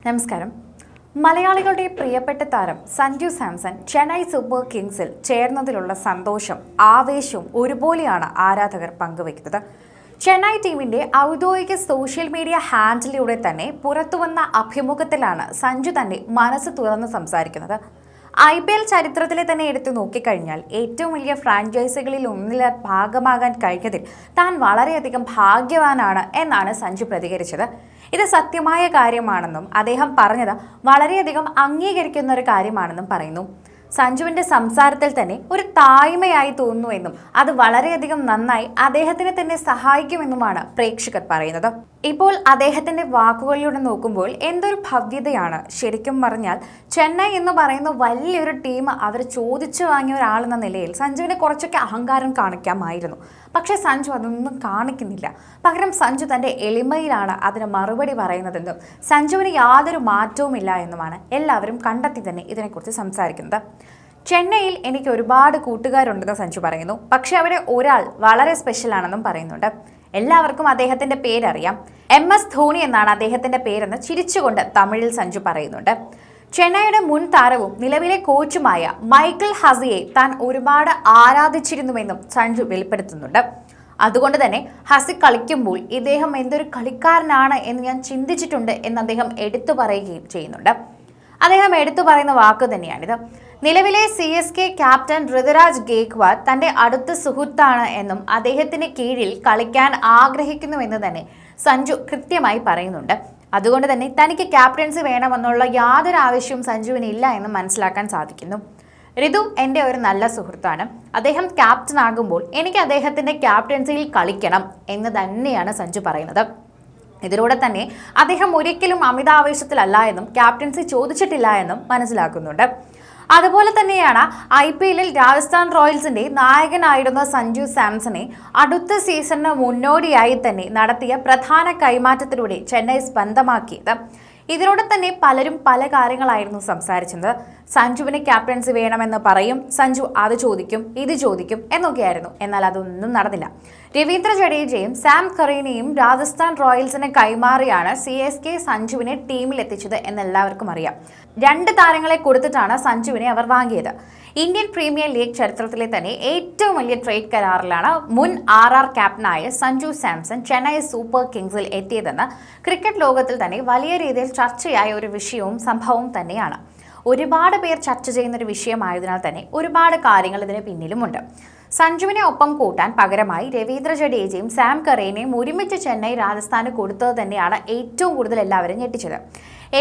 നമസ്കാരം. മലയാളികളുടെ പ്രിയപ്പെട്ട താരം സഞ്ജു സാംസൺ ചെന്നൈ സൂപ്പർ കിങ്സിൽ ചേർന്നതിലുള്ള സന്തോഷം ആവേശവും ഒരുപോലെയാണ് ആരാധകർ പങ്കുവയ്ക്കുന്നത്. ചെന്നൈ ടീമിന്റെ ഔദ്യോഗിക സോഷ്യൽ മീഡിയ ഹാൻഡിലൂടെ തന്നെ പുറത്തുവന്ന അഭിമുഖത്തിലാണ് സഞ്ജു തന്റെ മനസ്സ് തുറന്ന് സംസാരിക്കുന്നത്. IPL ചരിത്രത്തിലെ തന്നെ എടുത്തു നോക്കിക്കഴിഞ്ഞാൽ ഏറ്റവും വലിയ ഫ്രാഞ്ചൈസികളിൽ ഒന്നിലെ ഭാഗമാകാൻ കഴിഞ്ഞതിൽ താൻ വളരെയധികം ഭാഗ്യവാനാണ് എന്നാണ് സഞ്ജു പ്രതികരിച്ചത്. ഇത് സത്യമായ കാര്യമാണെന്നും അദ്ദേഹം പറഞ്ഞത് വളരെയധികം അംഗീകരിക്കുന്ന ഒരു കാര്യമാണെന്നും പറയുന്നു. സഞ്ജുവിന്റെ സംസാരത്തിൽ തന്നെ ഒരു താഴ്മയായി തോന്നുന്നുവെന്നും അത് വളരെയധികം നന്നായി അദ്ദേഹത്തിനെ തന്നെ സഹായിക്കുമെന്നുമാണ് പ്രേക്ഷകർ പറയുന്നത്. ഇപ്പോൾ അദ്ദേഹത്തിന്റെ വാക്കുകളിലൂടെ നോക്കുമ്പോൾ എന്തൊരു ഭവ്യതയാണ്. ശരിക്കും പറഞ്ഞാൽ ചെന്നൈ എന്ന് പറയുന്ന വലിയൊരു ടീം അവർ ചോദിച്ചു വാങ്ങിയ ഒരാളെന്ന നിലയിൽ സഞ്ജുവിനെ കുറച്ചൊക്കെ അഹങ്കാരം കാണിക്കാമായിരുന്നു. പക്ഷെ സഞ്ജു അതൊന്നും കാണിക്കുന്നില്ല. പകരം സഞ്ജു തന്റെ എളിമയിലാണ് അതിന് മറുപടി പറയുന്നതെന്നും സഞ്ജുവിന് യാതൊരു മാറ്റവുമില്ല എന്നുമാണ് എല്ലാവരും കണ്ടെത്തി തന്നെ ഇതിനെക്കുറിച്ച് സംസാരിക്കുന്നത്. ചെന്നൈയിൽ എനിക്ക് ഒരുപാട് കൂട്ടുകാരുണ്ടെന്ന് സഞ്ജു പറയുന്നു. പക്ഷെ അവിടെ ഒരാൾ വളരെ സ്പെഷ്യൽ ആണെന്നും പറയുന്നുണ്ട്. എല്ലാവർക്കും അദ്ദേഹത്തിന്റെ പേരറിയാം. MS ധോണി എന്നാണ് അദ്ദേഹത്തിന്റെ പേരെന്ന് ചിരിച്ചുകൊണ്ട് തമിഴിൽ സഞ്ജു പറയുന്നുണ്ട്. ചെന്നൈയുടെ മുൻ താരവും നിലവിലെ കോച്ചുമായ മൈക്കിൾ ഹസിയെ താൻ ഒരുപാട് ആരാധിച്ചിരുന്നുവെന്നും സഞ്ജു വെളിപ്പെടുത്തുന്നുണ്ട്. അതുകൊണ്ട് തന്നെ ഹസി കളിക്കുമ്പോൾ ഇദ്ദേഹം എന്തൊരു കളിക്കാരനാണ് എന്ന് ഞാൻ ചിന്തിച്ചിട്ടുണ്ട് എന്ന് അദ്ദേഹം എടുത്തു പറയുകയും ചെയ്യുന്നുണ്ട്. അദ്ദേഹം എടുത്തു പറയുന്ന വാക്ക് തന്നെയാണിത്. നിലവിലെ CSK ക്യാപ്റ്റൻ ഋതുരാജ് ഗേക്വാദ് തന്റെ അടുത്ത സുഹൃത്താണ് എന്നും അദ്ദേഹത്തിന് കീഴിൽ കളിക്കാൻ ആഗ്രഹിക്കുന്നുവെന്ന് തന്നെ സഞ്ജു കൃത്യമായി പറയുന്നുണ്ട്. അതുകൊണ്ട് തന്നെ തനിക്ക് ക്യാപ്റ്റൻസി വേണമെന്നുള്ള യാതൊരു ആവശ്യവും സഞ്ജുവിന് ഇല്ല എന്ന് മനസ്സിലാക്കാൻ സാധിക്കുന്നു. ഋതു എൻ്റെ ഒരു നല്ല സുഹൃത്താണ്. അദ്ദേഹം ക്യാപ്റ്റൻ ആകുമ്പോൾ എനിക്ക് അദ്ദേഹത്തിന്റെ ക്യാപ്റ്റൻസിയിൽ കളിക്കണം എന്ന് തന്നെയാണ് സഞ്ജു പറയുന്നത്. ഇതിലൂടെ തന്നെ അദ്ദേഹം ഒരിക്കലും അമിതാവേശത്തിലല്ല എന്നും ക്യാപ്റ്റൻസി ചോദിച്ചിട്ടില്ല എന്നും മനസ്സിലാക്കുന്നുണ്ട്. അതുപോലെ തന്നെയാണ് IPLൽ രാജസ്ഥാൻ റോയൽസിന്റെ നായകനായിരുന്ന സഞ്ജു സാംസണെ അടുത്ത സീസണിന് മുന്നോടിയായി തന്നെ നടത്തിയ പ്രധാന കൈമാറ്റത്തിലൂടെ ചെന്നൈ സ്വന്തമാക്കിയത്. ഇതിലൂടെ തന്നെ പലരും പല കാര്യങ്ങളായിരുന്നു സംസാരിച്ചത്. സഞ്ജുവിന് ക്യാപ്റ്റൻസി വേണമെന്ന് പറയും, സഞ്ജു അത് ചോദിക്കും ഇത് ചോദിക്കും എന്നൊക്കെയായിരുന്നു. എന്നാൽ അതൊന്നും നടന്നില്ല. രവീന്ദ്ര ജഡേജയും സാം കറീനെയും രാജസ്ഥാൻ റോയൽസിന് കൈമാറിയാണ് CSK സഞ്ജുവിനെ ടീമിൽ എത്തിച്ചത് എന്നെല്ലാവർക്കും അറിയാം. 2 താരങ്ങളെ കൊടുത്തിട്ടാണ് സഞ്ജുവിനെ അവർ വാങ്ങിയത്. ഇന്ത്യൻ പ്രീമിയർ ലീഗ് ചരിത്രത്തിലെ തന്നെ ഏറ്റവും വലിയ ട്രേഡ് കരാറിലാണ് മുൻ RR ക്യാപ്റ്റനായ സഞ്ജു സാംസൺ ചെന്നൈ സൂപ്പർ കിങ്സിൽ എത്തിയതെന്ന് ക്രിക്കറ്റ് ലോകത്തിൽ തന്നെ വലിയ രീതിയിൽ ചർച്ചയായ ഒരു വിഷയവും സംഭവവും തന്നെയാണ്. ഒരുപാട് പേർ ചർച്ച ചെയ്യുന്ന ഒരു വിഷയമായതിനാൽ തന്നെ ഒരുപാട് കാര്യങ്ങൾ ഇതിന് പിന്നിലുമുണ്ട്. സഞ്ജുവിനെ ഒപ്പം കൂട്ടാൻ പകരമായി രവീന്ദ്ര ജഡേജയും സാം കറേനെയും ഒരുമിച്ച് ചെന്നൈ രാജസ്ഥാന് കൊടുത്തത് തന്നെയാണ് ഏറ്റവും കൂടുതൽ എല്ലാവരും ഞെട്ടിച്ചത്.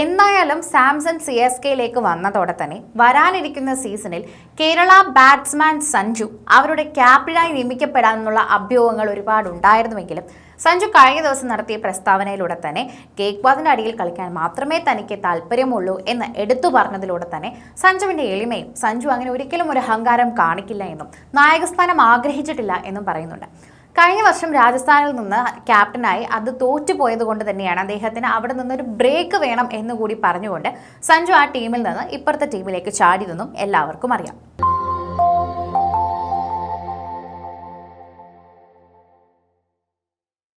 എന്തായാലും സാംസൺ CSKയിലേക്ക് വന്നതോടെ തന്നെ വരാനിരിക്കുന്ന സീസണിൽ കേരള ബാറ്റ്സ്മാൻ സഞ്ജു അവരുടെ ക്യാപ്റ്റനായി നിയമിക്കപ്പെടാനുള്ള അഭ്യൂഹങ്ങൾ ഒരുപാടുണ്ടായിരുന്നുവെങ്കിലും സഞ്ജു കഴിഞ്ഞ ദിവസം നടത്തിയ പ്രസ്താവനയിലൂടെ തന്നെ ഗേക്വാദിന്റെ അടിയിൽ കളിക്കാൻ മാത്രമേ തനിക്ക് താല്പര്യമുള്ളൂ എന്ന് എടുത്തു പറഞ്ഞതിലൂടെ തന്നെ സഞ്ജുവിന്റെ എളിമയും സഞ്ജു അങ്ങനെ ഒരിക്കലും ഒരു അഹങ്കാരം കാണിക്കില്ല എന്നും നായകസ്ഥാനം ആഗ്രഹിച്ചിട്ടില്ല എന്നും പറയുന്നുണ്ട്. കഴിഞ്ഞ വർഷം രാജസ്ഥാനിൽ നിന്ന് ക്യാപ്റ്റനായി അത് തോറ്റുപോയത് കൊണ്ട് തന്നെയാണ് അദ്ദേഹത്തിന് അവിടെ നിന്നൊരു ബ്രേക്ക് വേണം എന്നുകൂടി പറഞ്ഞുകൊണ്ട് സഞ്ജു ആ ടീമിൽ നിന്ന് ഇപ്പുറത്തെ ടീമിലേക്ക് ചാടിയതെന്നും എല്ലാവർക്കും അറിയാം.